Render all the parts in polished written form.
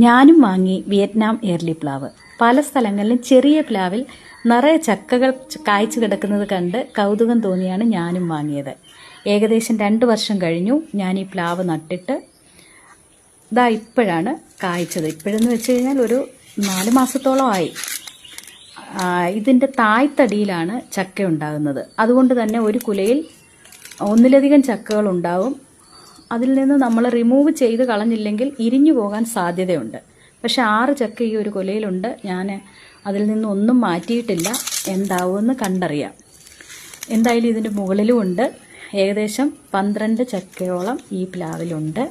ഞാനും വാങ്ങി Vietnam early പ്ലാവ്. പല സ്ഥലങ്ങളിലും ചെറിയ പ്ലാവിൽ നിറയെ ചക്കകൾ കായ്ച്ചു കിടക്കുന്നത് കണ്ട് കൗതുകം തോന്നിയാണ് ഞാനും വാങ്ങിയത്. ഏകദേശം 2 വർഷം കഴിഞ്ഞു ഞാൻ ഈ പ്ലാവ് നട്ടിട്ട്. ഇതാ ഇപ്പോഴാണ് കായ്ച്ചത്. ഇപ്പോഴെന്ന് വെച്ച് കഴിഞ്ഞാൽ ഒരു 4 മാസത്തോളമായി. ഇതിൻ്റെ തായ്തടിയിലാണ് ചക്ക ഉണ്ടാകുന്നത്. അതുകൊണ്ട് തന്നെ ഒരു കുലയിൽ ഒന്നിലധികം ചക്കകൾ ഉണ്ടാവും. അതിൽ നിന്ന് നമ്മൾ റിമൂവ് ചെയ്ത് കളഞ്ഞില്ലെങ്കിൽ ഇരിഞ്ഞു പോകാൻ സാധ്യതയുണ്ട്. പക്ഷെ 6 ചക്ക ഈ ഒരു കുലയിലുണ്ട്. ഞാൻ അതിൽ നിന്ന് ഒന്നും മാറ്റിയിട്ടില്ല. എന്താവുമെന്ന് കണ്ടറിയാം. എന്തായാലും ഇതിൻ്റെ മുകളിലും ഉണ്ട്. ഏകദേശം 12 ചക്കയോളം ഈ പ്ലാവിലുണ്ട്.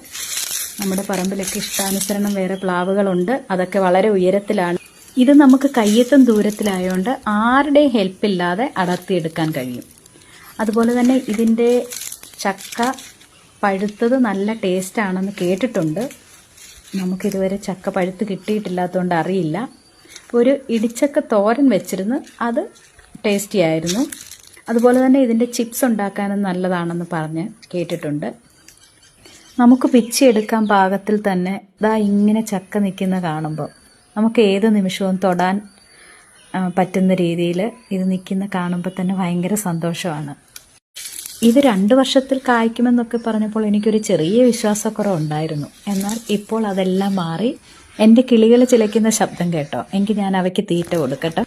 നമ്മുടെ പറമ്പിലൊക്കെ ഇഷ്ടാനുസരണം വേറെ പ്ലാവുകളുണ്ട്. അതൊക്കെ വളരെ ഉയരത്തിലാണ്. ഇത് നമുക്ക് കയ്യെത്തും ദൂരത്തിലായതുകൊണ്ട് ആരുടെയും ഹെൽപ്പില്ലാതെ അടർത്തിയെടുക്കാൻ കഴിയും. അതുപോലെ തന്നെ ഇതിൻ്റെ ചക്ക പഴുത്തത് നല്ല ടേസ്റ്റാണെന്ന് കേട്ടിട്ടുണ്ട്. നമുക്കിതുവരെ ചക്ക പഴുത്ത് കിട്ടിയിട്ടില്ലാത്തതുകൊണ്ട് അറിയില്ല. ഒരു ഇടിച്ചക്ക തോരൻ വെച്ചിരുന്ന് അത് ടേസ്റ്റി ആയിരുന്നു. അതുപോലെ തന്നെ ഇതിൻ്റെ ചിപ്സ് ഉണ്ടാക്കാനും നല്ലതാണെന്ന് പറഞ്ഞ് കേട്ടിട്ടുണ്ട്. നമുക്ക് പിച്ചിയെടുക്കാൻ പാകത്തിൽ തന്നെ ദാ ഇങ്ങനെ ചക്ക നിൽക്കുന്ന കാണുമ്പോൾ നമുക്ക് ഏത് നിമിഷവും തൊടാൻ പറ്റുന്ന രീതിയിൽ ഇത് നിൽക്കുന്ന കാണുമ്പോൾ തന്നെ ഭയങ്കര സന്തോഷമാണ്. ഇത് 2 വർഷത്തിൽ കായ്ക്കുമെന്നൊക്കെ പറഞ്ഞപ്പോൾ എനിക്കൊരു ചെറിയ വിശ്വാസക്കുറവുണ്ടായിരുന്നു. എന്നാൽ ഇപ്പോൾ അതെല്ലാം മാറി. എൻ്റെ കിളികൾ ചിലയ്ക്കുന്ന ശബ്ദം കേട്ടോ. എങ്കിൽ ഞാൻ അവയ്ക്ക് തീറ്റ കൊടുക്കട്ടെ.